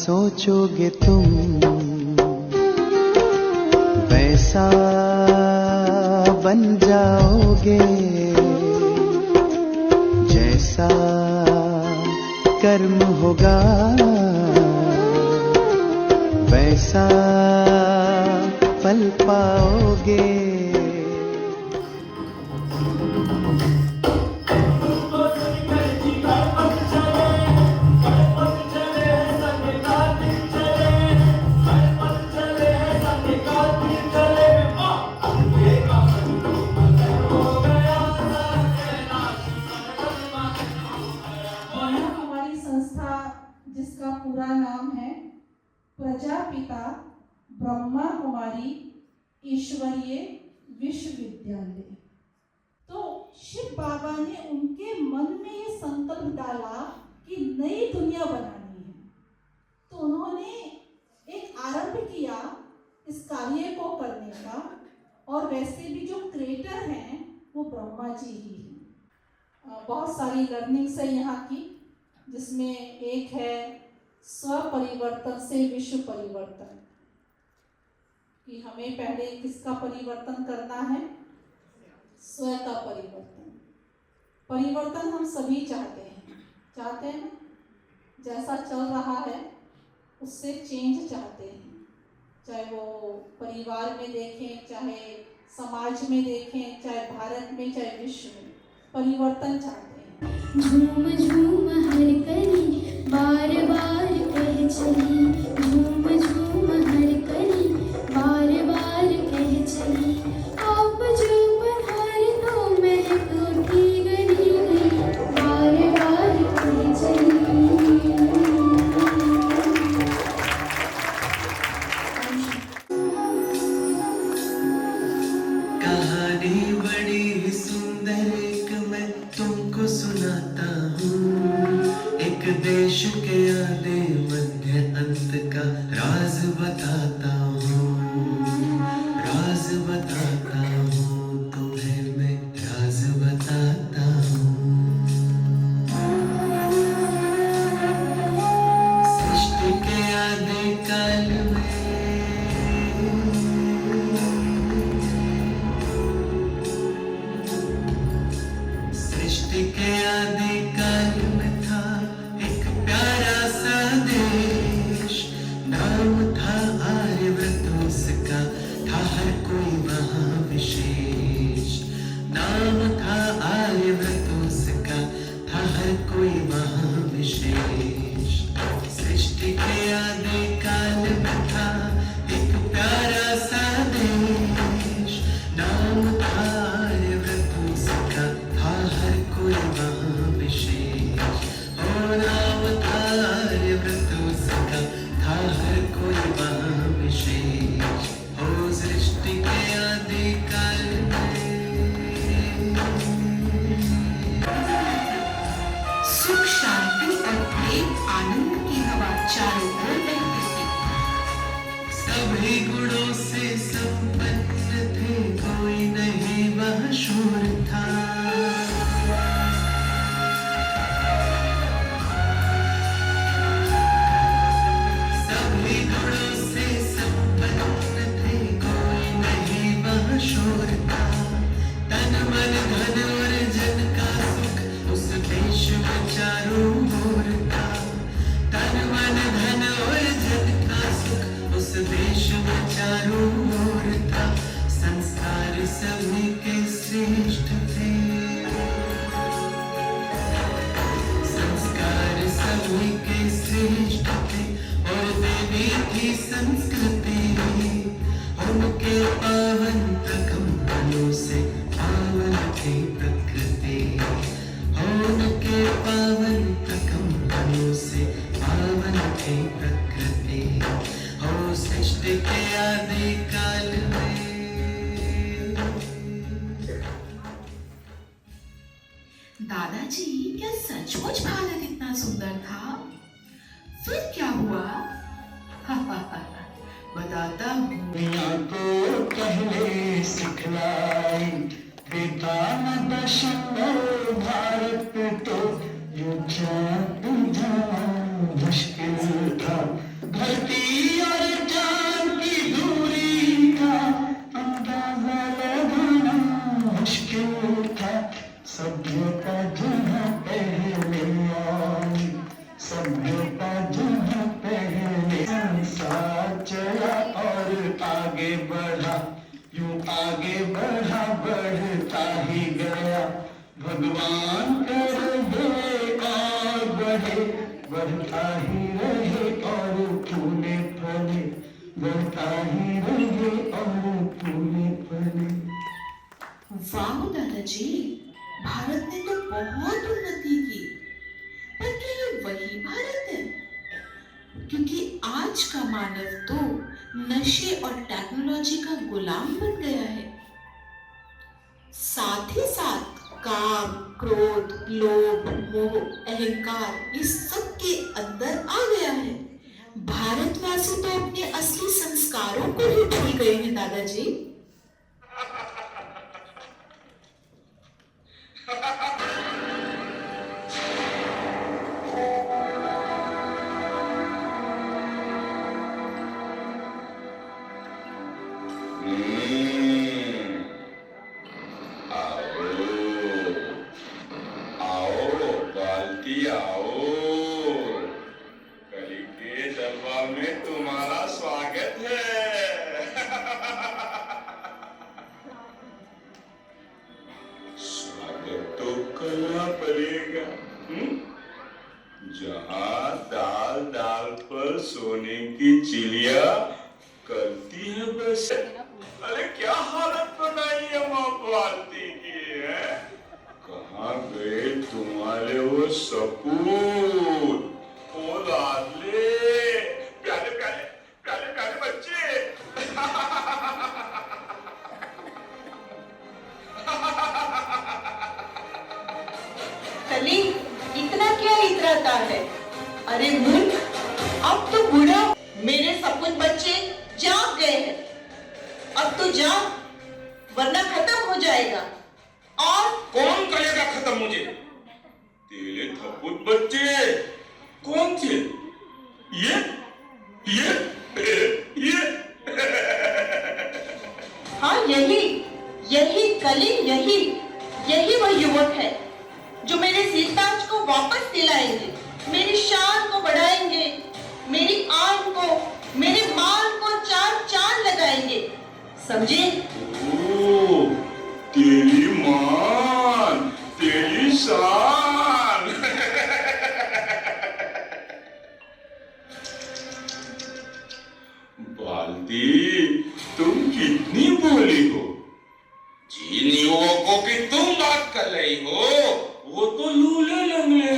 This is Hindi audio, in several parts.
सोचोगे तुम वैसा बन जाओगे, जैसा कर्म होगा वैसा फल पाओगे। जिसका पूरा नाम है प्रजापिता ब्रह्मा कुमारी ईश्वरीय विश्वविद्यालय। तो शिव बाबा ने उनके मन में ये संकल्प डाला कि नई दुनिया बनानी है, तो उन्होंने एक आरंभ किया इस कार्य को करने का। और वैसे भी जो क्रिएटर हैं वो ब्रह्मा जी ही हैं। बहुत सारी लर्निंग्स है यहाँ की, जिसमें एक है स्व परिवर्तन से विश्व परिवर्तन, कि हमें पहले किसका परिवर्तन करना है, स्व का परिवर्तन। परिवर्तन हम सभी चाहते हैं ना, जैसा चल रहा है उससे चेंज चाहते हैं, चाहे वो परिवार में देखें, चाहे समाज में देखें, चाहे भारत में, चाहे विश्व में, परिवर्तन चाहते हैं। झूम झूम हर कली बार बार कह चली, झूम झूम हर कली बार बार कह चली, आप जो पधारे तो महक उठी गली गली, बार बार कह चली। कहानी बड़ी सुंदर एक मैं तुमको सुनाता हूँ, एक देश के आदि मध्य अंत का राज बताता हूँ, राज बताता हूँ तुम्हें मैं, राज बताता हूँ। सृष्टि के आदि काल में सृष्टि के आदि काल में था एक प्यारा सा देश, नाम था आर्यव्रत उसका, था हर कोई वहाँ विशेष, नाम था आर्यव्रत उसका, था हर कोई वहाँ विशेष। सृष्टि के आदि काल में था एक प्यारा सा देश, नाम था आर्यव्रत उसका, था हर कोई वहाँ विशेष। ओ नाम था आर्यव्रत उसका, था हर कोई वहाँ विशेष। ओ सृष्टि के आदि काल सुख शांति और प्रेम आनंद की हवा चारों ओर बहती थी। सभी गुणों से संपन्न थे, कोई नहीं वह शूर था। सभी गुणों से संपन्न थे, कोई नहीं वह शूर था। तन मन धन और जन का सुख उस देश में चारों ओर था। तन मन धन और जन का सुख उस देश में चारों ओर था। संस्कार सभी के श्रेष्ठ थे, संस्कार सभी के श्रेष्ठ थे, और देवी की संस्कृति उनके पावन प्रकम्पनों से पावन थी प्रकृति, उनके पावन प्रकम्पनों से पावन थी प्रकृति। हो सृष्टि के आदि काल में दादाजी, क्या सचमुच भारत इतना सुंदर था? फिर क्या हुआ? बताता हूँ। दुनिया को पहले सिखलाई पिता न दशम भारत तो ये क्या मुश्किल था। धरती और चांद की दूरी का अंदाजा लगाना मुश्किल था। सभ्यता जहाँ पहले आई, सभ्यता जहाँ पहले संसार चला और आगे बढ़ा, यूं आगे बढ़ा बढ़ता ही गया। भगवान कर दे और बढ़े, बढ़ता ही रहे और फूले फले, बढ़ता ही रहे और फूले फले। वाह दादाजी, भारत ने तो बहुत उन्नति की, पर क्या ये वही भारत है? क्योंकि आज का मानव तो नशे और टेक्नोलॉजी का गुलाम बन गया है। साथ ही साथ काम, क्रोध, लोभ, मोह, अहंकार इस सब के अंदर आ गया है। भारतवासी तो अपने असली संस्कारों को ही भूल गए हैं दादाजी। जहाँ दाल दाल पर सोने की चिड़िया करती है बस। अरे क्या हालत बनाई है माँ भारती की है? कहाँ गए तुम्हारे वो सपूत, वो लाडले प्यारे प्यारे प्यारे प्यारे बच्चे? कली, इतना क्या इतराता है? अरे मूर्ख, अब तो बूढ़ा। मेरे सब कुछ बच्चे जाग गए हैं, अब तो जा, वरना खत्म हो जाएगा। और कौन करेगा खत्म मुझे? तेरे थपुत बच्चे कौन थे? ये हाँ, यही कली, यही वह युवक है जो मेरे सिरताज को वापस दिलाएंगे, मेरी शान को बढ़ाएंगे, मेरी आन को, मेरे माल को चार चांद लगाएंगे, समझे? ओ, तेरी मान, तेरी शान। बाल्दी, तुम कितनी भोली हो। जिन युवकों की तुम बात कर रही हो वो तो लूले लंगले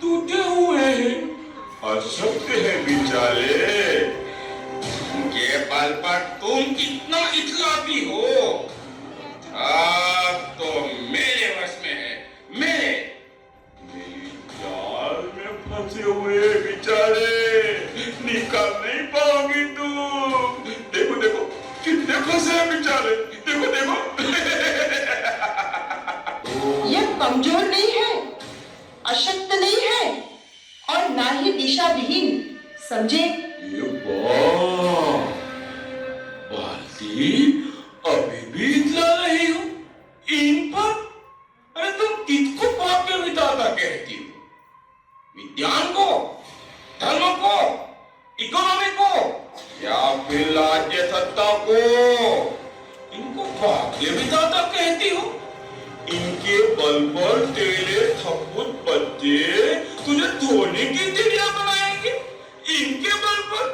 टूटे हुए हैं, अशक्त है बेचारे। उनके बल पर तुम कितना इतलाती हो। अब तो मेरे वश में है, मेरी जाल में फंसे हुए बेचारे, निकल नहीं पाओगी तुम। देखो कितने फंसे हैं बेचारे, देखो। यह कमजोर नहीं है, अशक्त नहीं है, और ना ही दिशा विहीन, समझे? ये भारती अभी भी इतना नहीं हो इन पर? अरे तुम किसको पाप में विधाता कहती हो? विज्ञान को, धर्म को, इकोनॉमी को, या फिर राज्य सत्ता को? इनको भाग्य विधाता कहती हो? इनके बल पर तेरे थप्पुत बच्चे तुझे धोने की चिड़िया बनाएंगे, इनके बल पर।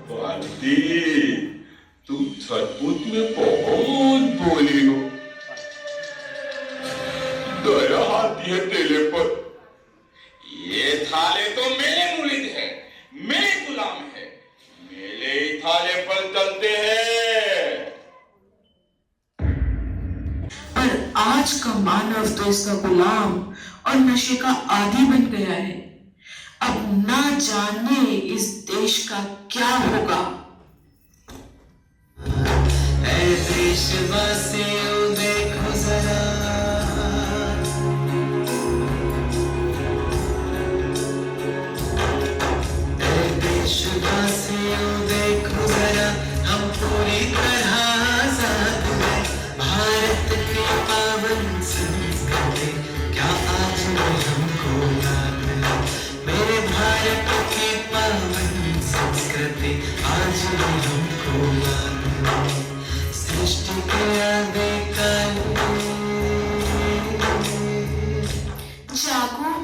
भारती, तुम थप्पुत में बहुत बोली हो। दया आती है तेरे पर। ये थाले तो मेरे मुरीद है, मेरे गुलाम है, मेरे ही थाले पर चलते हैं। पर आज का मानव तो इसका गुलाम और नशे का आदी बन गया है। अब ना जाने इस देश का क्या होगा। ऐ देशवासियों देखो जरा,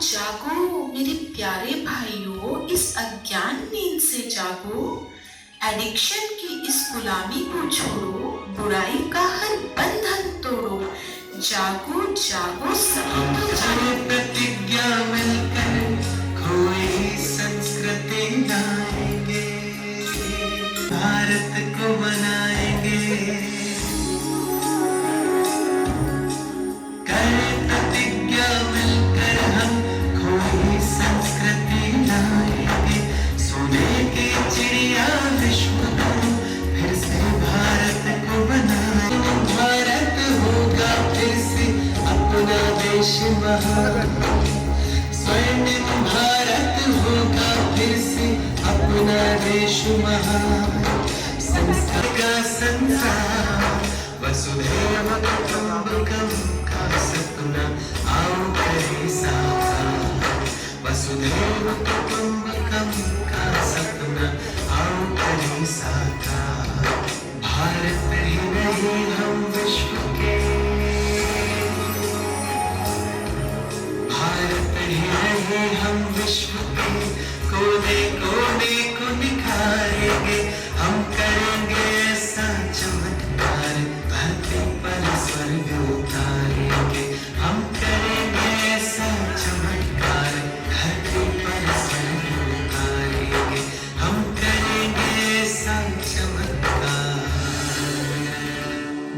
जागो मेरे प्यारे भाइयों, इस अज्ञान नींद से जागो, एडिक्शन की इस गुलामी को छोड़ो, बुराई का हर बंधन तोड़ो, जागो जागो सभी तो जागो। प्रतिज्ञा मिलकर कोई संस्कृति लाएंगे, भारत को बनाएंगे। करें प्रतिज्ञा मिलकर हम कोई संस्कृति लाएंगे, सोने की चिड़िया विश्व को फिर से भारत को बनाएंगे। भारत होगा फिर से अपना देश महान, स्वर्णिम भारत होगा फिर से अपना देश महान। संस्कार का संसार, वसुधैव कुटुंबकम का सपना आओ करे साकार, वसुधैव कुटुंबकम का सपना आओ करे साकार। भारत ही नहीं हम विश्व के, भारत ही नहीं हम विश्व के कोने कोने को निखारेंगे। हम करेंगे ऐसा चमत्कार, धरती पर स्वर्ग उतारेंगे। हम करेंगे ऐसा चमत्कार, धरती पर स्वर्ग उतारेंगे। हम करेंगे ऐसा चमत्कार,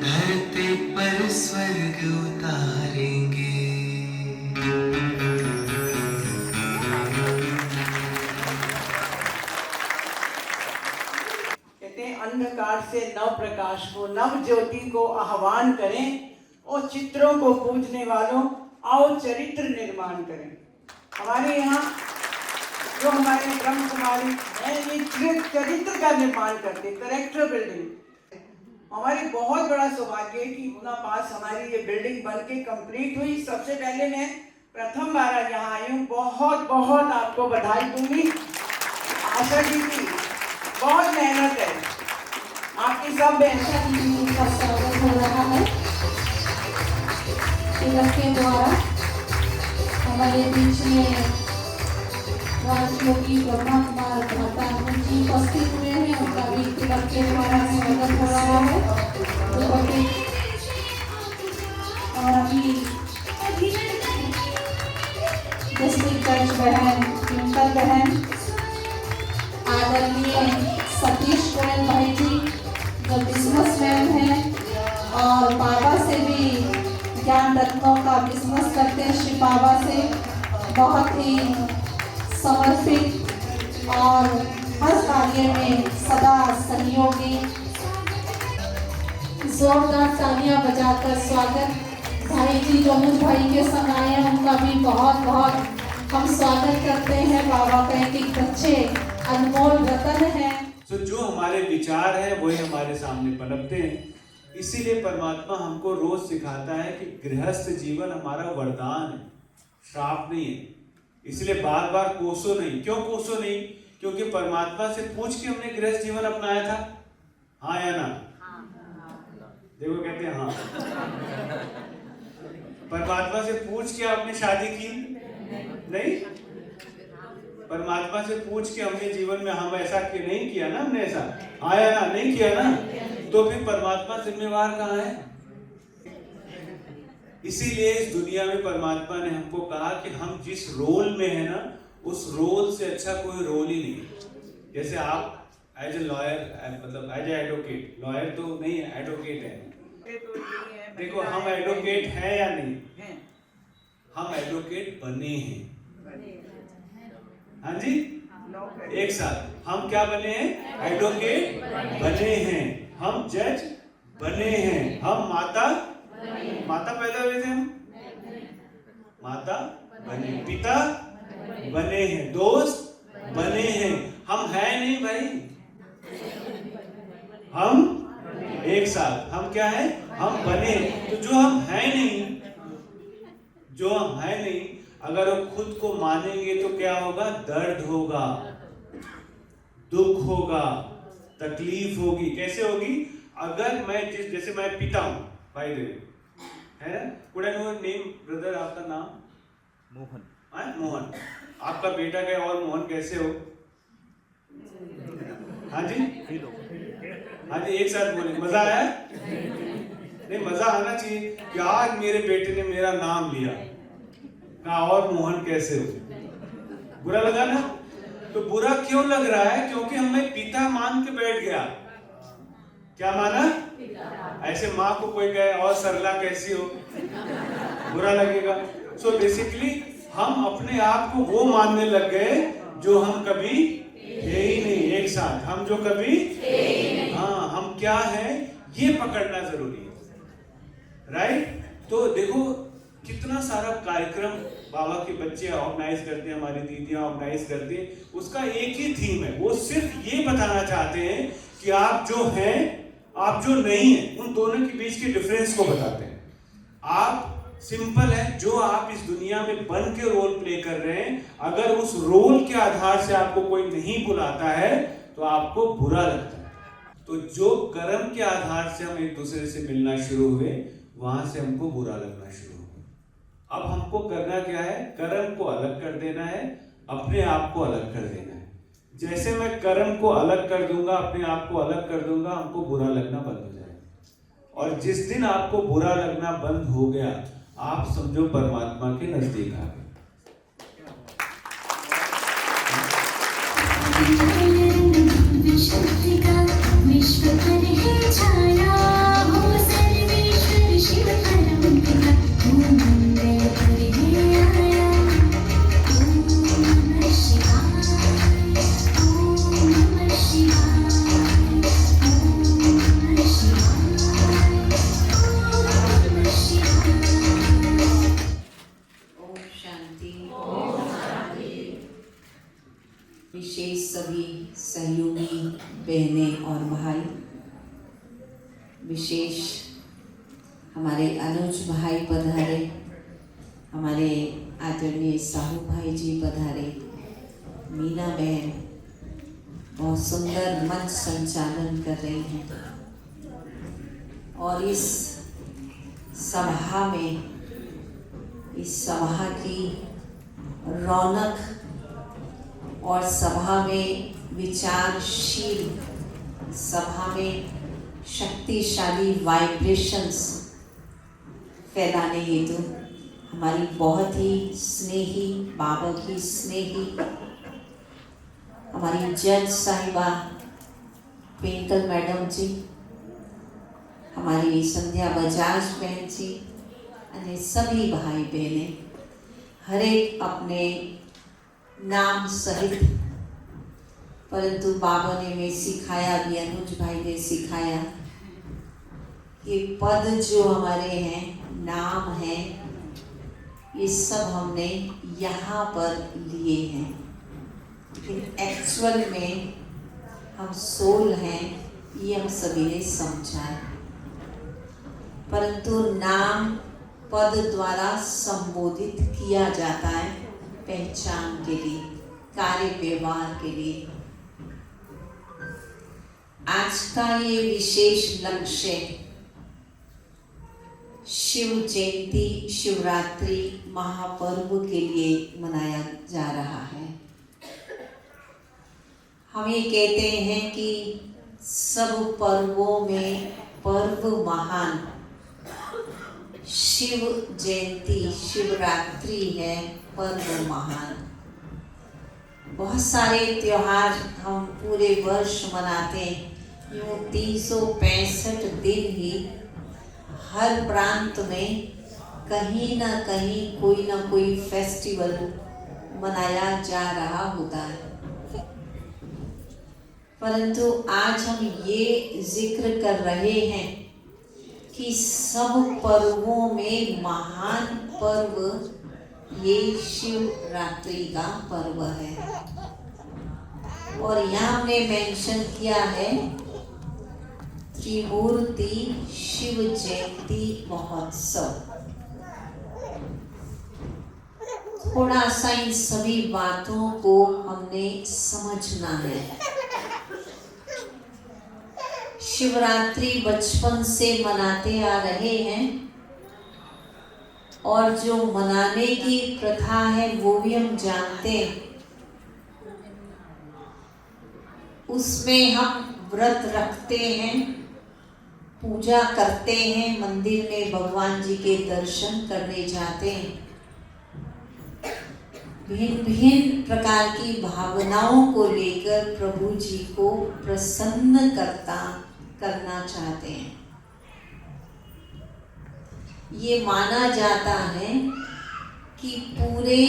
धरती पर स्वर्ग उतारेंगे। अंधकार से नव प्रकाश को, नव ज्योति को आह्वान करें और चित्रों को पूजने वालों आओ चरित्र निर्माण करें। हमारे यहाँ जो हमारे ब्रह्म कुमारी हैं ये चरित्र का निर्माण करते, कैरेक्टर बिल्डिंग। हमारी बहुत बड़ा सौभाग्य है कि गुना पास हमारी ये बिल्डिंग बन के कंप्लीट हुई। सबसे पहले मैं प्रथम बार यहाँ आई हूँ, बहुत बहुत आपको बधाई दूंगी। आशा जी की बहुत मेहनत है, आपकी सब बहन का स्वागत हो रहा है। तिलक के द्वारा हमारे बीच में राजयोगी ब्रह्मा कुमार भट्टा जी उपस्थित हुए हैं, उनका भी तिलक के द्वारा स्वागत हो रहा है। और अभी डिस्ट्रिक्ट जज बहन, प्रिंसिपल बहन आदरणीय सतीश गोयल भाई जी जो बिजनेसमैन हैं और बाबा से भी ज्ञान रत्नों का बिजनेस करते हैं, श्री बाबा से बहुत ही समर्पित और हर कार्य में सदा सहयोगी। जोरदार तालियां बजाकर स्वागत भाई जी जो मुझ भाई के संग आए हैं, उनका भी बहुत बहुत हम स्वागत करते हैं। बाबा का एक बच्चे अनमोल रतन है। तो जो हमारे विचार हैं वही हमारे सामने पनपते हैं। इसीलिए परमात्मा हमको रोज सिखाता है कि गृहस्थ जीवन हमारा वरदान है, श्राप नहीं है। इसलिए बार बार कोसो नहीं। क्यों कोसो नहीं? क्योंकि परमात्मा से पूछ के हमने गृहस्थ जीवन अपनाया था, हाँ या ना? देखो कहते हैं हाँ। परमात्मा से पूछ के आपने शादी की नहीं? परमात्मा से पूछ के हमने जीवन में हम ऐसा कि नहीं किया ना, हमने ऐसा आया ना, नहीं किया ना, तो फिर परमात्मा जिम्मेवार कहाँ है? इसीलिए इस दुनिया में परमात्मा ने हमको कहा कि हम जिस रोल में है ना, उस रोल से अच्छा कोई रोल ही नहीं। जैसे आप एज ए लॉयर, मतलब एज ए एडवोकेट, लॉयर तो नहीं है, एडवोकेट है। देखो हम एडवोकेट हैं या नहीं? हम एडवोकेट बने हैं। हाँ जी, एक साथ हम क्या बने हैं? एडवोकेट बने हैं। हम जज बने हैं। हम माता पैदा हुए थे, हम माता बने, पिता बने हैं, दोस्त बने हैं। हम हैं नहीं भाई, हम एक साथ, हम क्या है? हम बने। तो जो हम हैं नहीं, जो हम हैं नहीं, अगर वो खुद को मानेंगे तो क्या होगा? दर्द होगा, दुख होगा, तकलीफ होगी। कैसे होगी? अगर मैं जैसे मैं पिता हूं, भाई देव है ना, could I know name brother? आपका नाम? मोहन। आपका बेटा क्या और मोहन कैसे हो? हाँ जी, हाँ जी, एक साथ बोले। मजा आया? नहीं, मजा आना चाहिए कि आज मेरे बेटे ने मेरा नाम लिया, कहा और मोहन कैसे हो। बुरा लगा ना? तो बुरा क्यों लग रहा है? क्योंकि हमें पिता मान के बैठ गया। क्या माना? ऐसे माँ को कोई कहे और सरला कैसी हो, बुरा लगेगा। सो बेसिकली हम अपने आप को वो मानने लग गए जो हम कभी थे ही नहीं। एक साथ, हम जो कभी हाँ, हम क्या हैं ये पकड़ना जरूरी है, राइट? तो देखो कितना सारा कार्यक्रम बाबा के बच्चे ऑर्गेनाइज करते हैं, हमारी दीदियां ऑर्गेनाइज करती हैं। उसका एक ही थीम है, वो सिर्फ ये बताना चाहते हैं कि आप जो हैं, आप जो नहीं है, उन दोनों के बीच के डिफरेंस को बताते हैं। आप सिंपल है, जो आप इस दुनिया में बन के रोल प्ले कर रहे हैं, अगर उस रोल के आधार से आपको कोई नहीं बुलाता है तो आपको बुरा लगता है। तो जो कर्म के आधार से हम एक दूसरे से मिलना शुरू हुए, वहां से हमको बुरा लगना शुरू हुआ। अब हमको करना क्या है? कर्म को अलग कर देना है, अपने आप को अलग कर देना है। जैसे मैं कर्म को अलग कर दूंगा, अपने आप को अलग कर दूंगा, हमको बुरा लगना बंद हो जाएगा। और जिस दिन आपको बुरा लगना बंद हो गया, आप समझो परमात्मा के नजदीक आ गए। विश्व पर है छाया हो सर्वेश्वर शिव परम पिता, मंगल पर है आया। ओम नमः शिवाय, ओम नमः शिवाय, ओम नमः शिवाय, ओम नमः शिवाय। ओम शांति। विशेष सभी सहयोगी बहनें और भाई, विशेष हमारे अनुज भाई पधारे, हमारे आदरणीय साहू भाई जी पधारे, मीना बहन बहुत सुंदर मंच संचालन कर रही हैं। और इस सभा में, इस सभा की रौनक और सभा में विचारशील, सभा में शक्तिशाली वाइब्रेशंस फैलाने हेतु हमारी बहुत ही स्नेही, बाबा की स्नेही हमारी जज साहिबा पेंकल मैडम जी, हमारी संध्या बजाज बहन जी, अन्य सभी भाई बहनें, हर एक अपने नाम सहित, परंतु बाबा ने हमें सिखाया भी, अनुज भाई ने सिखाया, ये पद जो हमारे हैं, नाम है, ये सब हमने यहाँ पर लिए हैं, लेकिन एक्चुअल में हम सोल हैं, ये हम सभी ने समझा है। परंतु नाम पद द्वारा संबोधित किया जाता है पहचान के लिए, कार्य व्यवहार के लिए। आज का ये विशेष लक्ष्य शिव जयंती, शिवरात्रि महापर्व के लिए मनाया जा रहा है। हम ये कहते हैं कि सब पर्वों में पर्व महान शिव जयंती, शिवरात्रि है पर्व महान। बहुत सारे त्योहार हम पूरे वर्ष मनाते हैं, यूँ 365 दिन ही हर प्रांत में कहीं ना कहीं कोई ना कोई फेस्टिवल मनाया जा रहा होता है। परंतु आज हम ये जिक्र कर रहे हैं कि सब पर्वों में महान पर्व ये शिवरात्रि का पर्व है। और यहाँ हमने मेंशन किया है त्रिमूर्ति शिव जयंती महोत्सव। थोड़ा सा इन सभी बातों को हमने समझना है। शिवरात्रि बचपन से मनाते आ रहे हैं और जो मनाने की प्रथा है वो भी हम जानते हैं। उसमें हम व्रत रखते हैं, पूजा करते हैं, मंदिर में भगवान जी के दर्शन करने जाते हैं, भिन्न भिन्न प्रकार की भावनाओं को लेकर प्रभु जी को प्रसन्न करना चाहते हैं। ये माना जाता है कि पूरे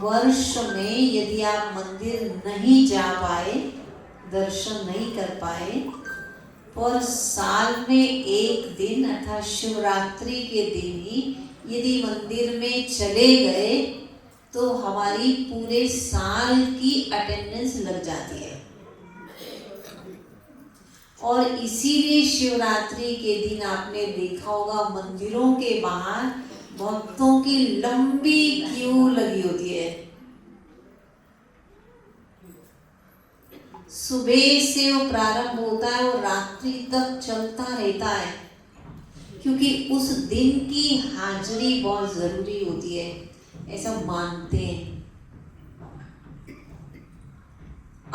वर्ष में यदि आप मंदिर नहीं जा पाए, दर्शन नहीं कर पाए, और साल में एक दिन अर्थात शिवरात्रि के दिन ही यदि मंदिर में चले गए तो हमारी पूरे साल की अटेंडेंस लग जाती है। और इसीलिए शिवरात्रि के दिन आपने देखा होगा मंदिरों के बाहर भक्तों की लंबी क्यू लगी होती है। सुबह से वो प्रारंभ होता है और रात्रि तक चलता रहता है, क्योंकि उस दिन की हाजिरी बहुत जरूरी होती है, ऐसा मानते हैं।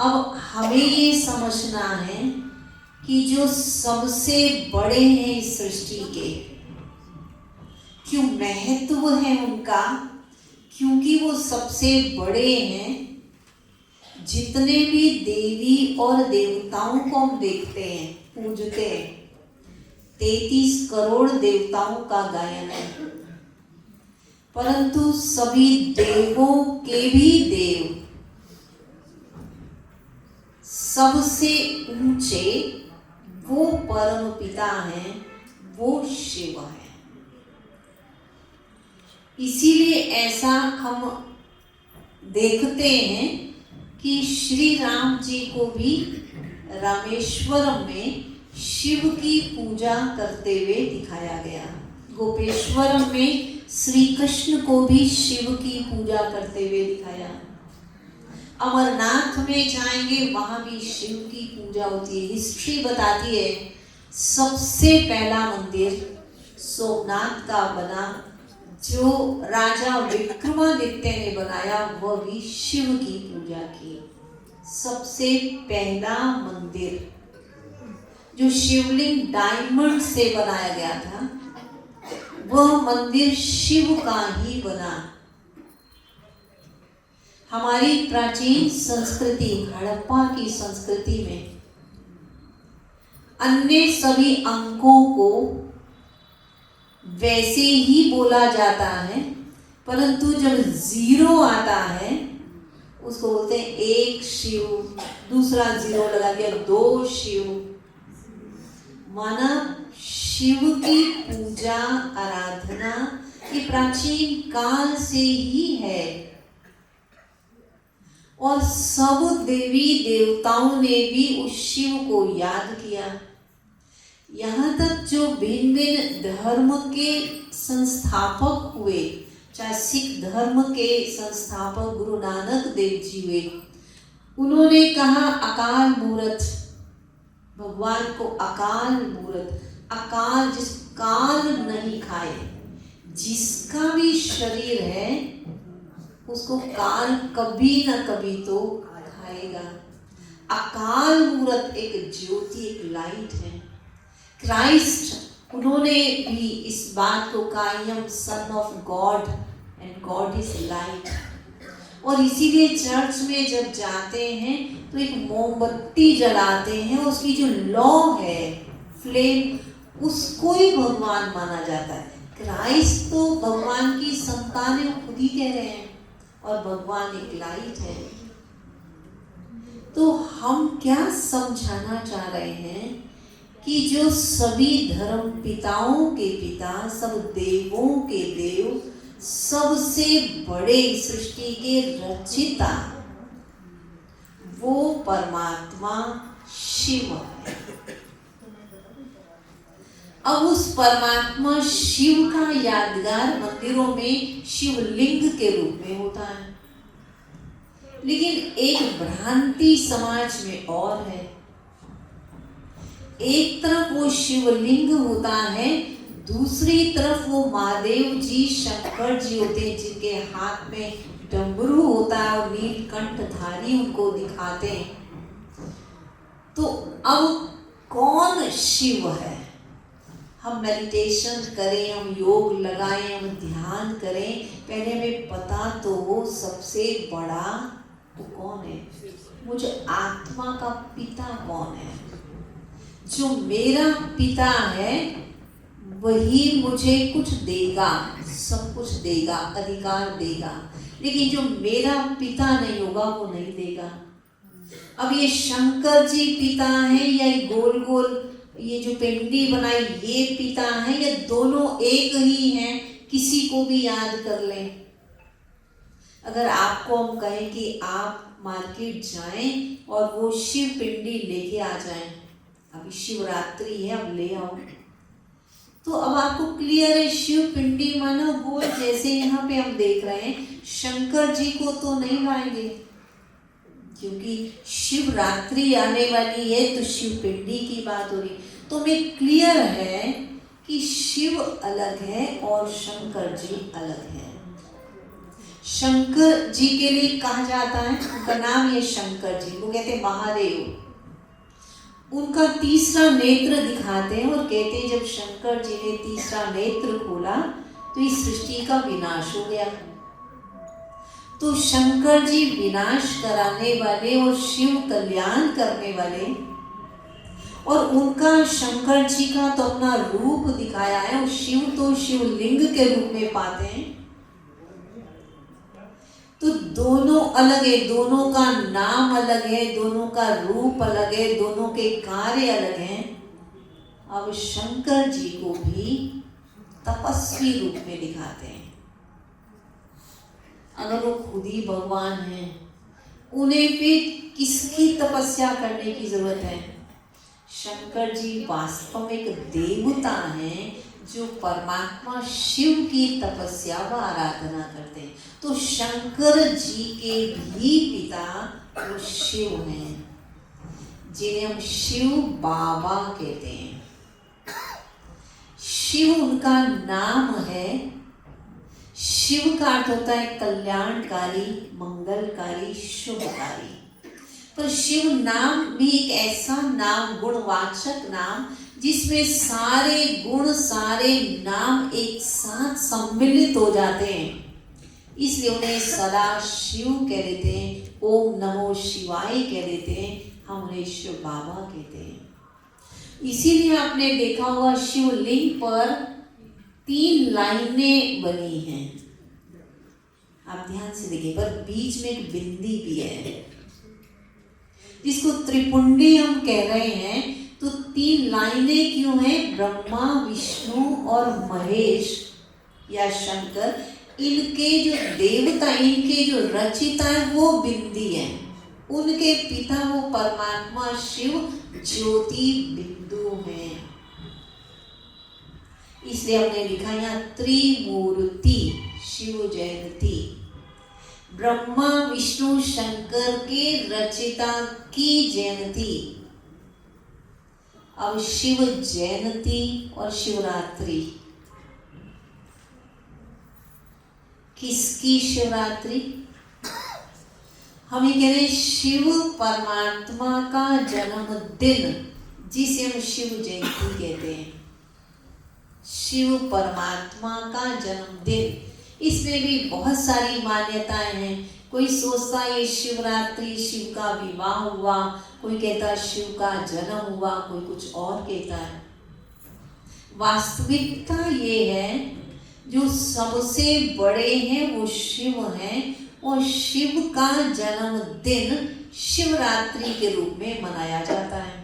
अब हमें ये समझना है कि जो सबसे बड़े हैं इस सृष्टि के, क्यों महत्व है उनका, क्योंकि वो सबसे बड़े हैं। जितने भी देवी और देवताओं को हम देखते हैं, पूजते हैं, 33 करोड़ देवताओं का गायन है, परंतु सभी देवों के भी देव सबसे ऊंचे वो परम पिता हैं, वो शिव है। इसीलिए ऐसा हम देखते हैं कि श्री राम जी को भी रामेश्वरम में शिव की पूजा करते हुए दिखाया गया। गोपेश्वरम में श्री कृष्ण को भी शिव की पूजा करते हुए दिखाया। अमरनाथ में जाएंगे, वहां भी शिव की पूजा होती है। हिस्ट्री बताती है सबसे पहला मंदिर सोमनाथ का बना, जो राजा विक्रमादित्य ने बनाया, वह भी शिव की पूजा की। सबसे पहला मंदिर जो शिवलिंग डायमंड से बनाया गया था, वह मंदिर शिव का ही बना। हमारी प्राचीन संस्कृति, हड़प्पा की संस्कृति में अन्य सभी अंकों को वैसे ही बोला जाता है, परंतु जब 0 आता है उसको बोलते हैं 1 शिव, दूसरा 0 लगा दिया 2 शिव। माना शिव की पूजा आराधना ये प्राचीन काल से ही है, और सब देवी देवताओं ने भी उस शिव को याद किया। यहाँ तक जो भिन्न भिन्न धर्म के संस्थापक हुए, चाहे सिख धर्म के संस्थापक गुरु नानक देव जी हुए, उन्होंने कहा अकाल मूर्त, भगवान को अकाल मूर्त, अकाल जिस काल नहीं खाए, जिसका भी शरीर है उसको काल कभी ना कभी तो खाएगा। अकाल मूर्त एक ज्योति, एक लाइट है। क्राइस्ट, उन्होंने भी इस बात को कहा, I am son of God and God is light. और इसीलिए चर्च में जब जाते हैं तो एक मोमबत्ती जलाते हैं, उसकी जो लौ है, फ्लेम, उसको ही भगवान माना जाता है। क्राइस्ट तो भगवान की संतान है, वो खुद ही कह रहे हैं, और भगवान एक लाइट है। तो हम क्या समझाना चाह रहे हैं कि जो सभी धर्म पिताओं के पिता, सब देवों के देव, सबसे बड़े सृष्टि के रचिता, वो परमात्मा शिव है। अब उस परमात्मा शिव का यादगार मंदिरों में शिवलिंग के रूप में होता है, लेकिन एक भ्रांति समाज में और है। एक तरफ वो शिवलिंग होता है, दूसरी तरफ वो महादेव जी शंकर जी होते हैं जिनके हाथ में डमरू होता है और नीलकंठधारी उनको दिखाते हैं। तो अब कौन शिव है? हम मेडिटेशन करें, हम योग लगाएं, हम ध्यान करें, पहले हमें पता तो हो सबसे बड़ा वो कौन है, मुझे आत्मा का पिता कौन है। जो मेरा पिता है वही मुझे कुछ देगा, सब कुछ देगा, अधिकार देगा, लेकिन जो मेरा पिता नहीं होगा वो नहीं देगा। अब ये शंकर जी पिता हैं या ये गोल गोल ये जो पिंडी बनाई ये पिता हैं या दोनों एक ही हैं, किसी को भी याद कर लें। अगर आपको हम कहें कि आप मार्केट जाएं और वो शिव पिंडी लेके आ जाएं, अभी शिवरात्रि है अब ले आओ, तो अब आपको क्लियर है शिव पिंडी मानो गोल जैसे यहाँ पे हम देख रहे हैं, शंकर जी को तो नहीं लाएंगे क्योंकि शिवरात्रि आने वाली है तो शिव पिंडी की बात हो रही। तो हमें क्लियर है कि शिव अलग है और शंकर जी अलग है। शंकर जी के लिए कहा जाता है, उनका नाम ये शंकर जी, वो कहते हैं महादेव। उनका तीसरा नेत्र दिखाते हैं और कहते हैं जब शंकर जी ने तीसरा नेत्र खोला तो इस सृष्टि का विनाश हो गया। तो शंकर जी विनाश कराने वाले और शिव कल्याण करने वाले, और उनका शंकर जी का तो अपना रूप दिखाया है, और शिव तो शिवलिंग के रूप में पाते हैं। तो दोनों अलग है, दोनों का नाम अलग है, दोनों का रूप अलग है, दोनों के कार्य अलग हैं। अब शंकर जी को भी तपस्वी रूप में दिखाते हैं। अगर वो खुद ही भगवान हैं, उन्हें फिर किसकी तपस्या करने की जरूरत है? शंकर जी वास्तव में एक देवता हैं जो परमात्मा शिव की तपस्या व आराधना करते हैं। तो शंकर जी के भी पिता वो शिव हैं, जिन्हें हम शिव बाबा कहते हैं। शिव उनका नाम है। शिव का अर्थ होता है कल्याणकारी, मंगलकारी, शुभकारी। पर शिव नाम भी एक ऐसा नाम, गुणवाचक नाम, जिसमें सारे गुण, सारे नाम एक साथ सम्मिलित हो जाते हैं। इसलिए उन्हें सदा शिव कह देते हैं, ओम नमो शिवाय कह देते हैं, हम उन्हें शिव बाबा कहते हैं। इसीलिए आपने देखा होगा शिवलिंग पर 3 लाइनें बनी हैं, आप ध्यान से देखिए, पर बीच में एक बिंदी भी है जिसको त्रिपुंडी हम कह रहे हैं। तो 3 लाइनें क्यों हैं? ब्रह्मा, विष्णु और महेश या शंकर, इनके जो देवता, इनके जो रचिता है वो बिंदी है। उनके पिता वो परमात्मा शिव ज्योति बिंदु हैं। इसलिए हमने लिखा यहाँ त्रिमूर्ति शिव जयंती, ब्रह्मा विष्णु शंकर के रचिता की जयंती। अब शिव जयंती और शिवरात्रि, किसकी शिवरात्रि? हम ये कह रहे हैं शिव परमात्मा का जन्मदिन, जिसे हम शिव जयंती कहते हैं। शिव परमात्मा का जन्मदिन, इसमें भी बहुत सारी मान्यताएं हैं। कोई सोचता है ये शिवरात्रि शिव का विवाह हुआ, कोई कहता है शिव का जन्म हुआ, कोई कुछ और कहता है। वास्तविकता ये है जो सबसे बड़े हैं वो शिव हैं, और शिव का जन्मदिन शिवरात्रि के रूप में मनाया जाता है।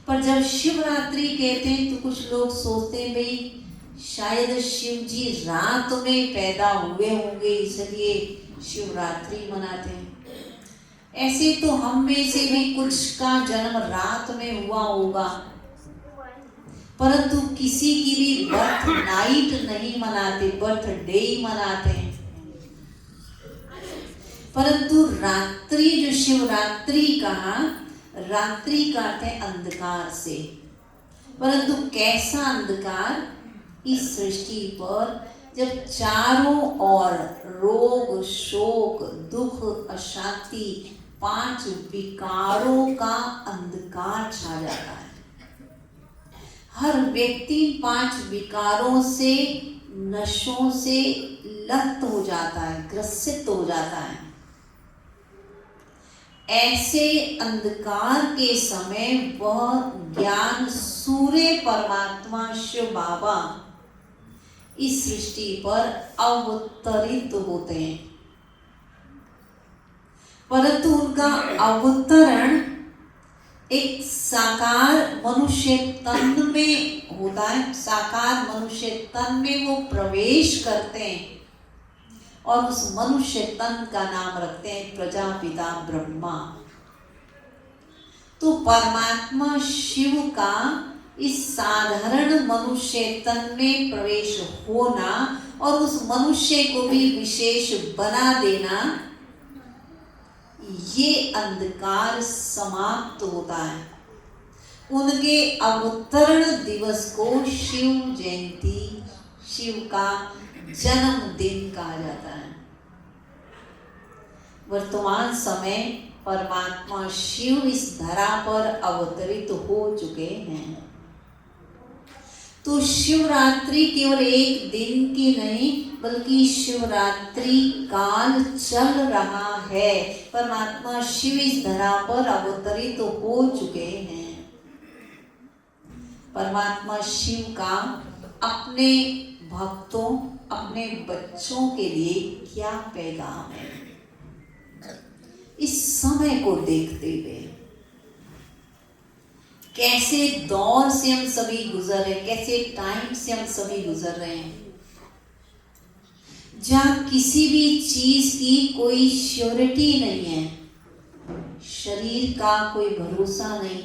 पर जब शिवरात्रि कहते हैं तो कुछ लोग सोचते हैं भाई शायद शिव जी रात में पैदा हुए होंगे इसलिए शिवरात्रि मनाते हैं। ऐसे तो हम में से भी कुछ का जन्म रात में हुआ होगा, परंतु किसी की भी बर्थ नाइट नहीं मनाते, बर्थ डे ही मनाते हैं। परंतु रात्रि, जो शिवरात्रि कहा, रात्रि का अर्थ है अंधकार से। परंतु कैसा अंधकार? इस सृष्टि पर जब चारों ओर रोग, शोक, दुख, अशांति, 5 विकारों का अंधकार छा जाता है। हर व्यक्ति 5 विकारों से, नशों से लत हो जाता है, ग्रसित हो जाता है। ऐसे अंधकार के समय वह ज्ञान सूर्य परमात्मा शिव बाबा इस सृष्टि पर अवतरित होते हैं, परंतु उनका अवतरण एक साकार मनुष्य तन में होता है। साकार मनुष्य तन में वो प्रवेश करते हैं और उस मनुष्य तन का नाम रखते हैं प्रजापिता ब्रह्मा। तो परमात्मा शिव का इस साधारण मनुष्य तन में प्रवेश होना और उस मनुष्य को भी विशेष बना देना, ये अंधकार समाप्त होता है। उनके अवतरण दिवस को शिव जयंती, शिव का जन्मदिन कहा जाता है। वर्तमान समय परमात्मा शिव इस धरा पर अवतरित हो चुके हैं। तो शिवरात्रि केवल एक दिन की नहीं, बल्कि शिवरात्रि काल चल रहा है। परमात्मा शिव इस धरा पर अवतरित हो चुके हैं। परमात्मा शिव का अपने भक्तों, अपने बच्चों के लिए क्या पैगाम है इस समय को देखते हुए? कैसे दौर से हम सभी गुजर रहे हैं, कैसे टाइम से हम सभी गुजर रहे हैं, जहाँ किसी भी चीज की कोई श्योरिटी नहीं है, शरीर का कोई भरोसा नहीं,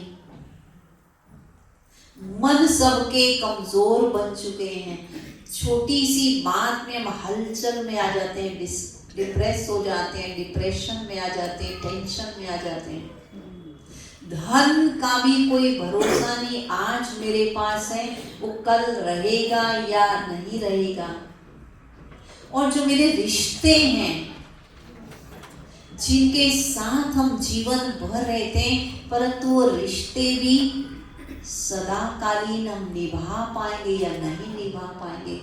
मन सबके कमजोर बन चुके हैं। छोटी सी बात में हम हलचल में आ जाते हैं, डिप्रेस हो जाते हैं, डिप्रेशन में आ जाते हैं, टेंशन में आ जाते हैं। धन का भी कोई भरोसा नहीं, आज मेरे पास है वो कल रहेगा या नहीं रहेगा। और जो मेरे रिश्ते हैं, जिनके साथ हम जीवन भर रहते हैं, परंतु वो रिश्ते भी सदाकालीन हम निभा पाएंगे या नहीं निभा पाएंगे।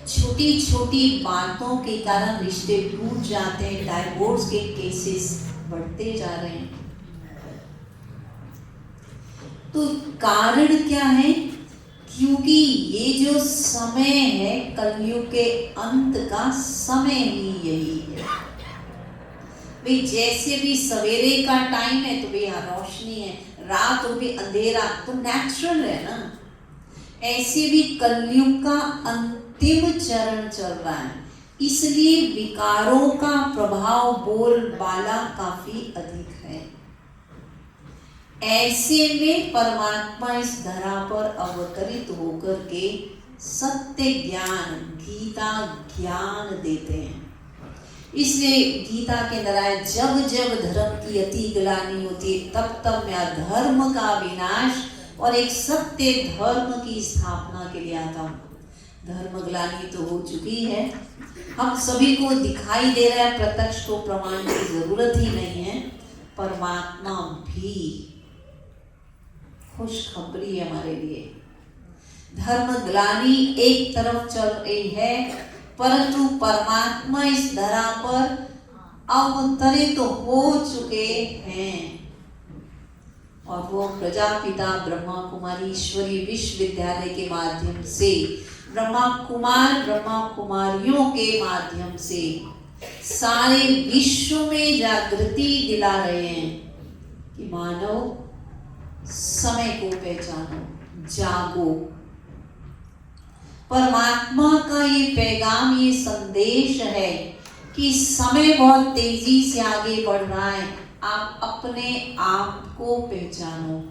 छोटी छोटी बातों के कारण रिश्ते टूट जाते हैं, डाइवोर्स के केसेस बढ़ते जा रहे हैं। तो कारण क्या है? क्योंकि ये जो समय है, कलयुग के अंत का समय ही यही है। भाई जैसे भी सवेरे का टाइम है तो भैया रोशनी है, रात हो भी अंधेरा, तो नेचुरल है ना। ऐसे भी कलयुग का अंतिम चरण चल रहा है, इसलिए विकारों का प्रभाव बोलबाला काफी अधिक है। ऐसे में परमात्मा इस धरा पर अवतरित होकर के सत्य ज्ञान, गीता ज्ञान देते हैं। इसलिए गीता के अंदर आया, जब जब धर्म की अति ग्लानि होती है, तब तब मैं अधर्म का विनाश और एक सत्य धर्म की स्थापना के लिए आता हूँ। धर्म ग्लानि तो हो चुकी है, हम सभी को दिखाई दे रहा है, प्रत्यक्ष को प्रमाण की जरूरत ही नहीं है। परमात्मा भी खुशखबरी है हमारे लिए। धर्म ग्लानि एक तरफ चल रही है, परंतु परमात्मा इस धरा पर अवतरित हो चुके हैं और वो प्रजापिता ब्रह्मा कुमारी ईश्वरीय विश्वविद्यालय के माध्यम से, ब्रह्मा कुमार ब्रह्मा कुमारियों के माध्यम से सारे विश्व में जागृति दिला रहे हैं कि मानव समय को पहचानो, जागो। परमात्मा का ये पैगाम, ये संदेश है कि समय बहुत तेजी से आगे बढ़ रहा है। आप अपने आप को पहचानो,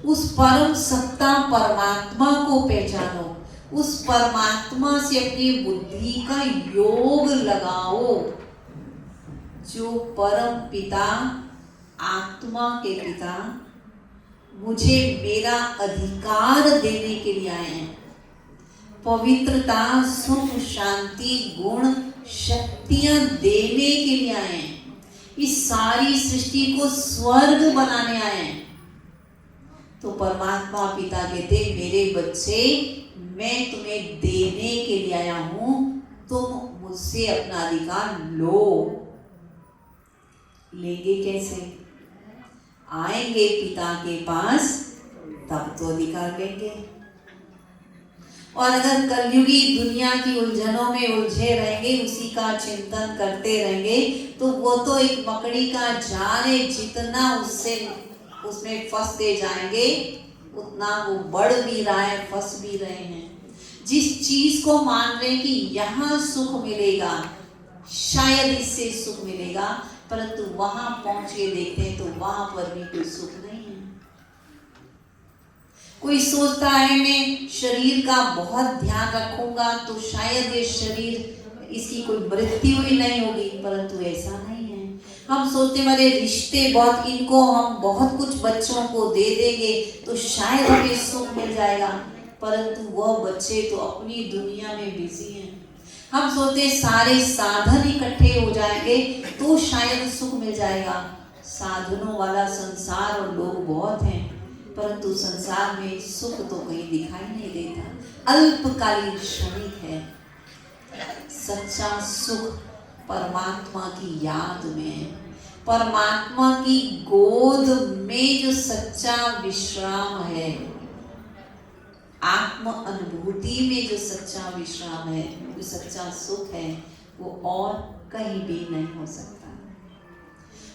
उस परम सत्ता परमात्मा को पहचानो, उस परमात्मा से अपनी बुद्धि का योग लगाओ, जो परम पिता, आत्मा के पिता मुझे मेरा अधिकार देने के लिए आए हैं। पवित्रता, सुख, शांति, गुण, शक्तियां देने के लिए आए हैं। इस सारी सृष्टि को स्वर्ग बनाने आए हैं। तो परमात्मा पिता कहते, मेरे बच्चे, मैं तुम्हें देने के लिए आया हूं, तुम मुझसे अपना अधिकार लो। लेंगे कैसे? आएंगे पिता के पास, तब तो अधिकार लेंगे। और अगर कलयुगी दुनिया की उलझनों में उलझे रहेंगे, उसी का चिंतन करते रहेंगे, तो वो तो एक मकड़ी का जाल है, जितना उसमें फंसते जाएंगे उतना वो बढ़ भी रहा है, फंस भी रहे हैं। जिस चीज को मान रहे हैं कि यहाँ सुख मिलेगा, शायद इससे सुख मिलेगा, परंतु वहां पहुंच के देखते हैं तो वहां पर भी कोई सुख नहीं है। कोई सोचता है मैं शरीर का बहुत ध्यान रखूंगा तो शायद ये शरीर, इसकी कोई मृत्यु ही नहीं होगी, परंतु ऐसा नहीं है। हम सोचते मेरे रिश्ते बहुत, इनको हम बहुत कुछ बच्चों को दे देंगे तो शायद हमें सुख मिल जाएगा, परंतु वह बच्चे तो अपनी दुनिया में बिजी हैं। हम सोचते सारे साधन इकट्ठे हो जाएंगे तो शायद सुख मिल जाएगा। साधनों वाला संसार और लोग बहुत हैं, परंतु संसार में सुख तो कहीं दिखाई नहीं देता, अल्पकालीन, क्षणिक है। सच्चा सुख परमात्मा की याद में, परमात्मा की गोद में जो सच्चा विश्राम है, आत्म अनुभूति में जो सच्चा विश्राम है, जो सच्चा सुख है, वो और कहीं भी नहीं हो सकता।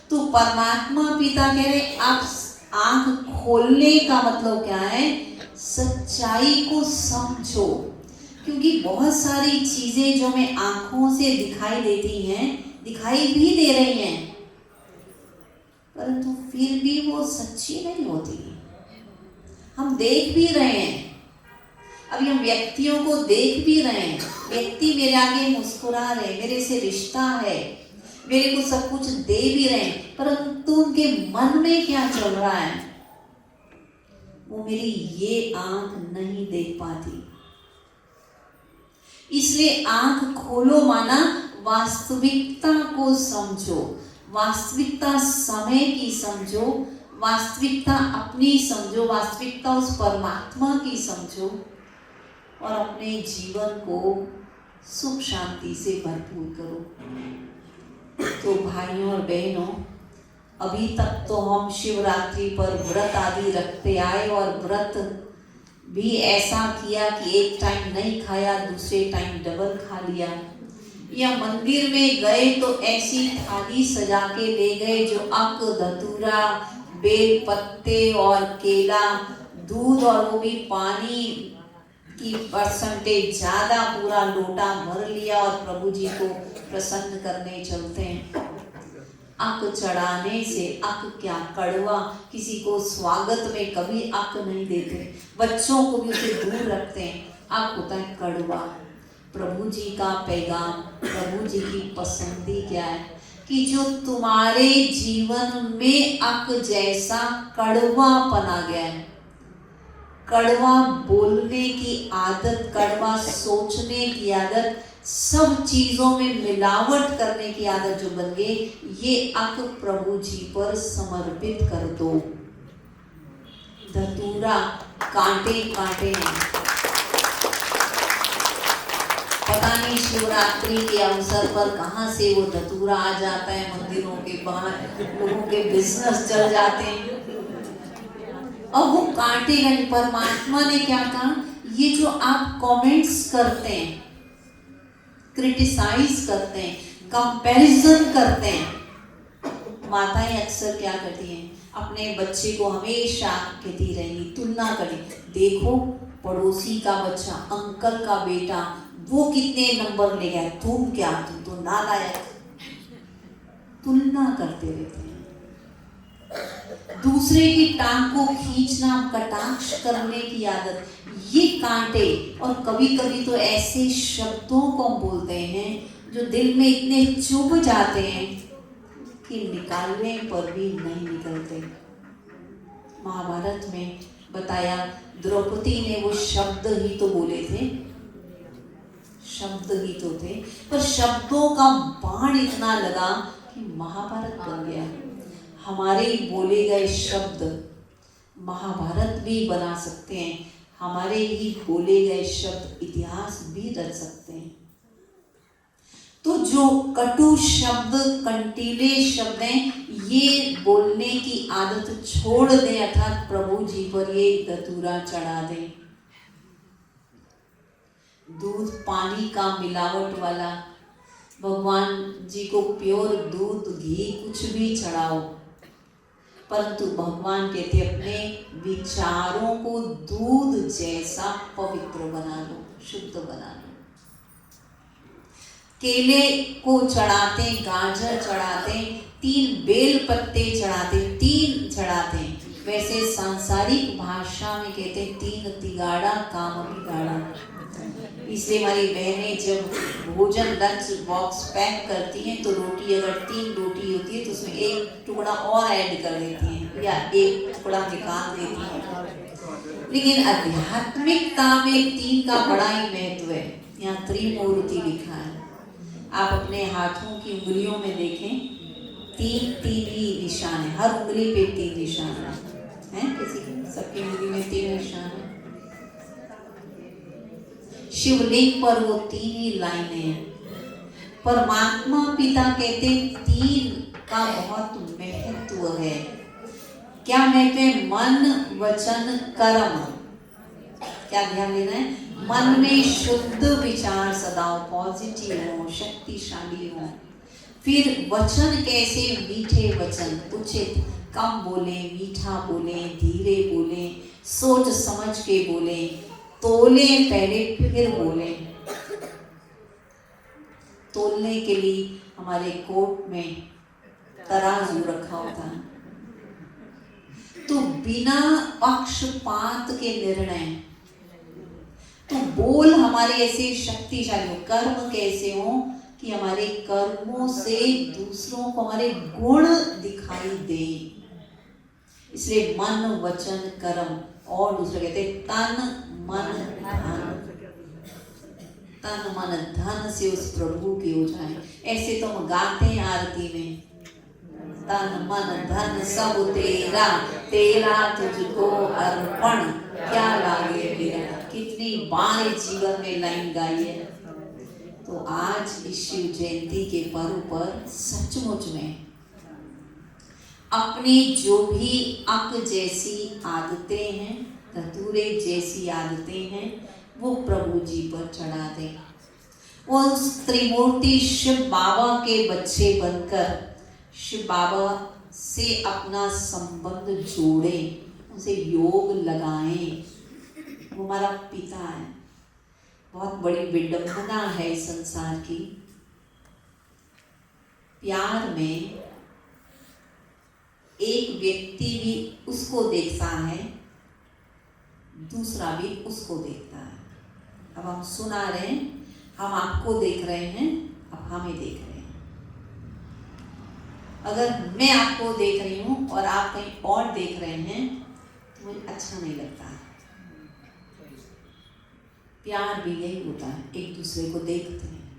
तो परमात्मा पिता कह रहे, आप आंख खोलने का मतलब क्या है? सच्चाई को समझो। क्योंकि बहुत सारी चीजें जो हमें आंखों से दिखाई देती हैं, दिखाई भी दे रही हैं, परंतु फिर भी वो सच्ची नहीं होती। हम देख भी रहे हैं, अभी हम व्यक्तियों को देख भी रहे हैं, व्यक्ति मेरे आगे मुस्कुरा रहे, मेरे से रिश्ता है, मेरे को सब कुछ दे भी रहे हैं, परंतु उनके मन में क्या चल रहा है वो मेरी ये आंख नहीं देख पाती। इसलिए आंख खोलो, माना वास्तविकता को समझो, वास्तविकता समय की समझो, वास्तविकता अपनी समझो, वास्तविकता उस परमात्मा की समझो और अपने जीवन को सुख शांति से भरपूर करो। तो भाइयों और बहनों, अभी तक तो हम शिवरात्रि पर व्रत आदि रखते आए और व्रत भी ऐसा किया कि एक टाइम नहीं खाया, दूसरे टाइम डबल खा लिया, या मंदिर में गए तो ऐसी थाली सजा के ले गए जो अक, धतूरा, बेल पत्ते और केला, दूध और वो भी पानी की परसेंटेज ज्यादा, पूरा लोटा भर लिया और प्रभु जी को प्रसन्न करने चलते हैं। अक चढ़ाने से, अक क्या कड़वा, किसी को स्वागत में कभी अक नहीं देते, बच्चों को भी उसे दूर रखते हैं, अक होता है कड़वा। प्रभु जी का पैगाम, प्रभु जी की पसंदी क्या है कि जो तुम्हारे जीवन में अक जैसा कड़वापन आ गया है, कड़वा बोलने की आदत, कड़वा सोचने की आदत, सब चीजों में मिलावट करने की आदत जो बन गई, ये अक प्रभु जी पर समर्पित कर दो। धतूरा कांटे कांटे हैं, पता नहीं शिवरात्रि के अवसर पर कहाँ से वो धतूरा आ जाता है, मंदिरों के बाहर लोगों के बिजनेस चल जाते हैं और वो कांटे गए। परमात्मा ने क्या कहा, ये जो आप कमेंट्स करते हैं, क्रिटिसाइज करते हैं, कंपैरिजन करते हैं, माताएं अक्सर क्या करती हैं, अपने बच्चे को हमेशा कहती रहेंगी, तुलना करें, देखो पड़ोसी का बच्चा, अंकल का बेटा, वो कितने नंबर ले गया, तुम क्या, तुम तो नालायक। तुलना करते रहते हैं, दूसरे की टांग को खींचना, कटाक्ष करने की आदत, ये कांटे। और कभी कभी तो ऐसे शब्दों को बोलते हैं जो दिल में इतने चुभ जाते हैं कि निकालने पर भी नहीं निकलते। महाभारत में बताया, द्रौपदी ने वो शब्द ही तो बोले थे, शब्द ही तो थे, पर शब्दों का बाण इतना लगा कि महाभारत बन गया। हमारे बोले गए शब्द महाभारत भी बना सकते हैं, हमारे ही बोले गए शब्द इतिहास भी रच सकते हैं। तो जो कटु शब्द, कंटीले शब्द हैं, ये बोलने की आदत छोड़ दें, अर्थात प्रभु जी पर ये धतूरा चढ़ा दें। दूध पानी का मिलावट वाला, भगवान जी को प्योर दूध घी कुछ भी चढ़ाओ, परंतु भगवान कहते अपने विचारों को दूध जैसा पवित्र बना लो, शुद्ध बना लो। केले को चढ़ाते, गाजर चढ़ाते, 3 बेल पत्ते चढ़ाते, 3 चढ़ाते, वैसे सांसारिक भाषा में कहते 3 तिगाड़ा काम बिगाड़ा। इसलिए हमारी बहनें जब भोजन लंच बॉक्स पैक करती हैं तो रोटी अगर 3 रोटी होती है तो उसमें 1 टुकड़ा और ऐड कर देती हैं या 1 टुकड़ा निकाल देती हैं। लेकिन आध्यात्मिकता में 3 का बड़ा ही महत्व है। यहाँ त्रिमूर्ति लिखा है, आप अपने हाथों की उंगलियों में देखें, 3 ही निशान है, हर उंगली पे 3 निशान है, किसी सबकी उंगली में 3 निशान है। शिवलिंग पर वो 3 ही लाइनें हैं। परमात्मा पिता कहते 3 का बहुत महत्व है। क्या महत्व है? मन वचन कर्म। क्या ध्यान देना है? मन में शुद्ध विचार सदा पॉजिटिव हो, शक्तिशाली हो। फिर वचन कैसे? मीठे वचन, उचित, कम बोले, मीठा बोले, धीरे बोले, सोच समझ के बोले, तोले पहले फिर बोले। तोलने के लिए हमारे कोर्ट में तराजू रखा होता है, तो बिना पक्षपात के निर्णय, तो बोल हमारे ऐसे शक्तिशाली हो, कर्म कैसे हो कि हमारे कर्मों से दूसरों को हमारे गुण दिखाई दे। इसलिए मन वचन कर्म, और दूसरा कहते तन मन धन। तन मन धन से उस प्रभु की हो जाए। ऐसे तो हम गाते हैं आरती में, तन मन धन सब तेरा, तेरा तुझको अर्पण, क्या लागे मेरा। कितनी बार जीवन में लाइन गाई है। तो आज इस शिव जयंती के पर्व पर सचमुच में अपनी जो भी अक जैसी आदतें हैं, धतूरे जैसी आदतें हैं, वो प्रभु जी पर चढ़ा दें। वो उस त्रिमूर्ति शिव बाबा के बच्चे बनकर शिव बाबा से अपना संबंध जोड़ें, उनसे योग लगाएं। वो हमारा पिता है। बहुत बड़ी विडंबना है संसार की। प्यार में एक व्यक्ति भी उसको देखता है, दूसरा भी उसको देखता है। अब हम सुना रहे हैं, हम आपको देख रहे हैं, अब हमें देख रहे हैं। अगर मैं आपको देख रही हूं और आप कहीं और देख रहे हैं तो मुझे अच्छा नहीं लगता है। प्यार भी यही होता है, एक दूसरे को देखते हैं।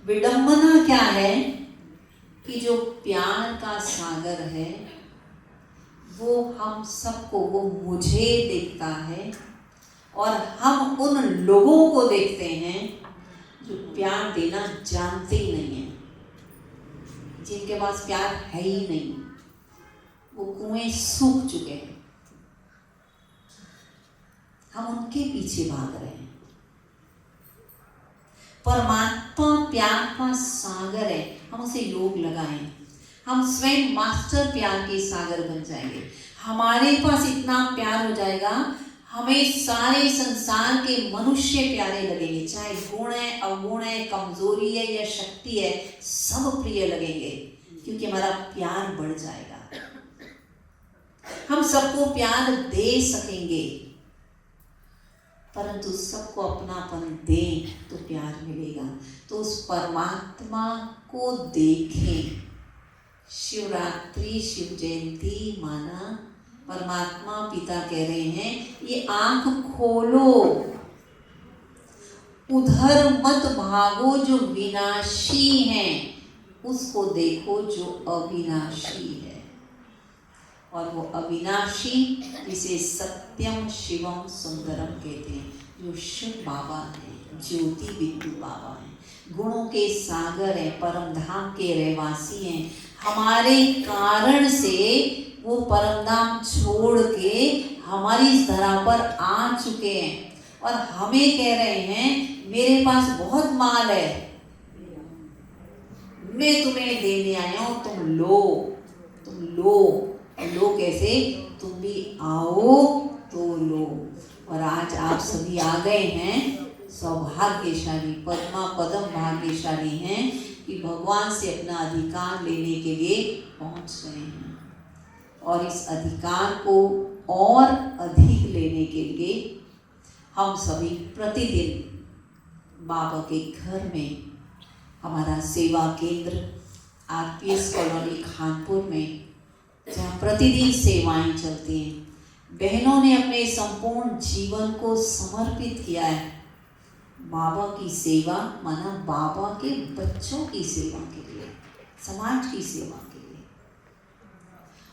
विडंबना क्या है कि जो प्यार का सागर है वो हम सबको, वो मुझे देखता है, और हम उन लोगों को देखते हैं जो प्यार देना जानते ही नहीं है, जिनके पास प्यार है ही नहीं, वो कुएं सूख चुके हैं। हम उनके पीछे भाग रहे हैं। परमात्मा प्यार का सागर है, हम उसे योग लगाएं। हम स्वयं मास्टर प्यार के सागर बन जाएंगे। हमारे पास इतना प्यार हो जाएगा, हमें सारे संसार के मनुष्य प्यारे लगेंगे, चाहे गुण है, अवगुण है, कमजोरी है या शक्ति है, सब प्रिय लगेंगे, क्योंकि हमारा प्यार बढ़ जाएगा। हम सबको प्यार दे सकेंगे, परंतु सबको अपनापन दें तो प्यार मिलेगा। तो उस परमात्मा को देखें। शिवरात्रि, शिव जयंती माना, परमात्मा पिता कह रहे हैं ये आंख खोलो, उधर मत भागो जो विनाशी हैं, उसको देखो जो अविनाशी है। और वो अविनाशी जिसे सत्यम शिवम सुंदरम कहते हैं, जो शिव बाबा हैं, ज्योति बिंदु बाबा हैं, गुणों के सागर हैं, परम धाम के रहवासी हैं। हमारे कारण से वो परम धाम छोड़ के हमारी इस धरा पर आ चुके हैं और हमें कह रहे हैं मेरे पास बहुत माल है, मैं तुम्हें देने आया हूं, तुम लो। तुम लो कैसे? तुम भी आओ तो लो। और आज आप सभी आ गए हैं, सौभाग्यशाली, पद्मा पदम भाग्यशाली हैं कि भगवान से अपना अधिकार लेने के लिए पहुंच गए हैं। और इस अधिकार को और अधिक लेने के लिए हम सभी प्रतिदिन बाबा के घर में, हमारा सेवा केंद्र आरपीएस कॉलोनी खानपुर में, जहाँ प्रतिदिन सेवाएं चलती हैं, बहनों ने अपने संपूर्ण जीवन को समर्पित किया है बाबा की सेवा, माना बाबा के बच्चों की सेवा के लिए, समाज की सेवा के लिए।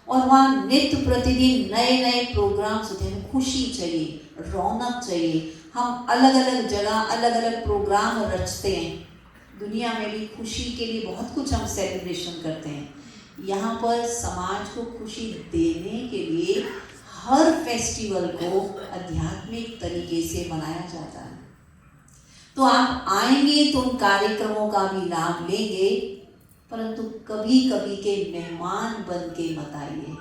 और वहाँ नित्य प्रतिदिन नए नए प्रोग्राम्स होते हैं। खुशी चाहिए, रौनक चाहिए। हम अलग अलग जगह अलग अलग प्रोग्राम रचते हैं। दुनिया में भी खुशी के लिए बहुत कुछ हम सेलिब्रेशन करते हैं। यहाँ पर समाज को खुशी देने के लिए हर फेस्टिवल को आध्यात्मिक तरीके से मनाया जाता है। तो आप आएंगे तो उन कार्यक्रमों का भी लाभ लेंगे, परंतु कभी कभी के मेहमान बन के मत आइए।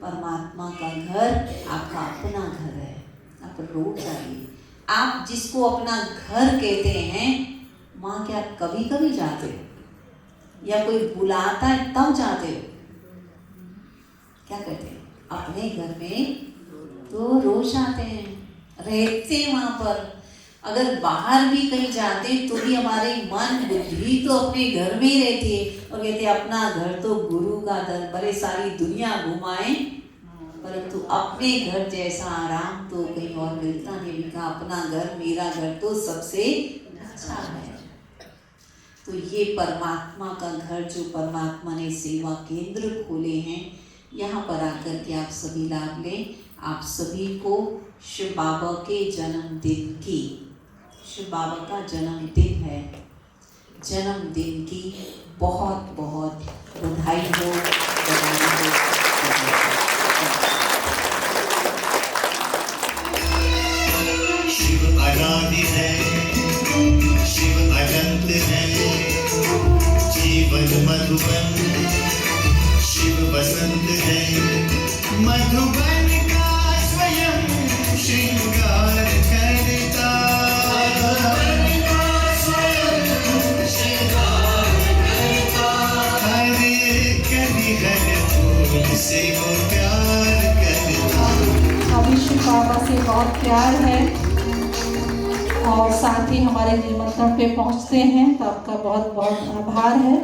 परमात्मा का घर आपका अपना घर है, आप रोज आइए। आप जिसको अपना घर कहते हैं, वहाँ क्या कभी कभी जाते हो या कोई बुलाता है तब जाते हो? क्या कहते हैं? अपने घर में तो रोज आते हैं, रहते हैं वहाँ पर। अगर बाहर भी कहीं जाते तो भी हमारे मन बुद्धि तो अपने घर में ही रहती है। और कहते हैं अपना घर तो गुरु का दर, भले सारी दुनिया घुमाएं परंतु अपने घर जैसा आराम तो कहीं और मिलता नहीं। लिखा अपना घर, मेरा घर तो सबसे अच्छा है। तो ये परमात्मा का घर जो परमात्मा ने सेवा केंद्र खोले हैं, यहाँ पर आकर के आप सभी लाभ लें। आप सभी को शिव बाबा के जन्मदिन की, शिव बाबा का जन्मदिन है, जन्मदिन की बहुत बहुत बधाई हो, बधाई हो। शिव अनादि है, शिव अनंत है, जीवन मधुबन, शिव बसंत है, मधुबन का स्वयं श्रृंगार करता, हरे कभी हर फूल से वो प्यार करता। अभी शिव बाबा से बहुत प्यार है और साथ ही हमारे निमंत्रण पे पहुंचते हैं, तो आपका बहुत बहुत आभार है।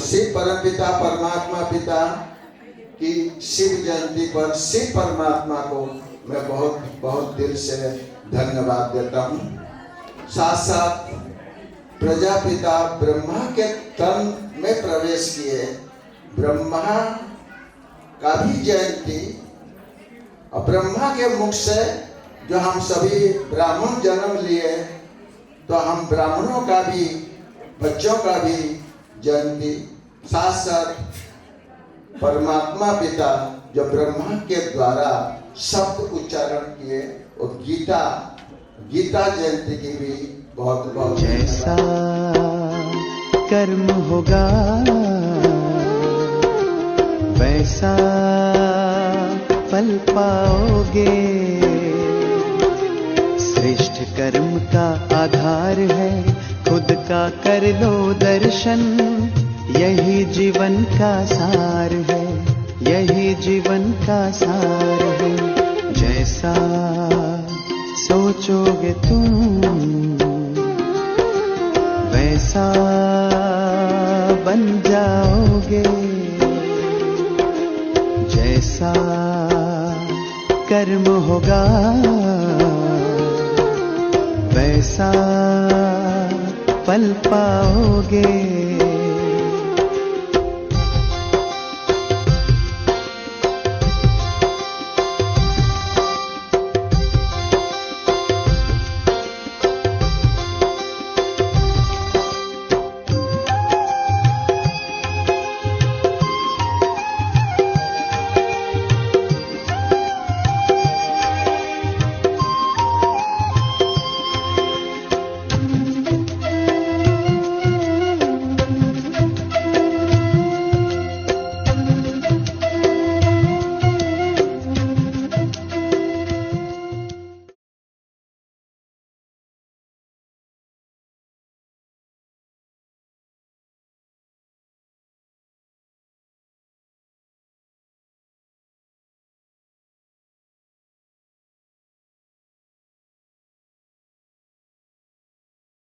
शिव परमपिता परमात्मा पिता की शिव जयंती पर शिव परमात्मा को मैं बहुत बहुत दिल से धन्यवाद देता हूँ। साथ साथ प्रजापिता ब्रह्मा के तन में प्रवेश किए ब्रह्मा का भी जयंती और ब्रह्मा के मुख से जो हम सभी ब्राह्मण जन्म लिए, तो हम ब्राह्मणों का भी, बच्चों का भी जयंती, साथ साथ परमात्मा पिता जो ब्रह्मा के द्वारा शब्द उच्चारण किए, और गीता जयंती की भी बहुत बहुत जैसा कर्म होगा वैसा फल पाओगे। श्रेष्ठ कर्म का आधार है खुद का कर लो दर्शन, यही जीवन का सार है, यही जीवन का सार है। जैसा सोचोगे तुम वैसा बन जाओगे। जैसा कर्म होगा वैसा फल पाओगे।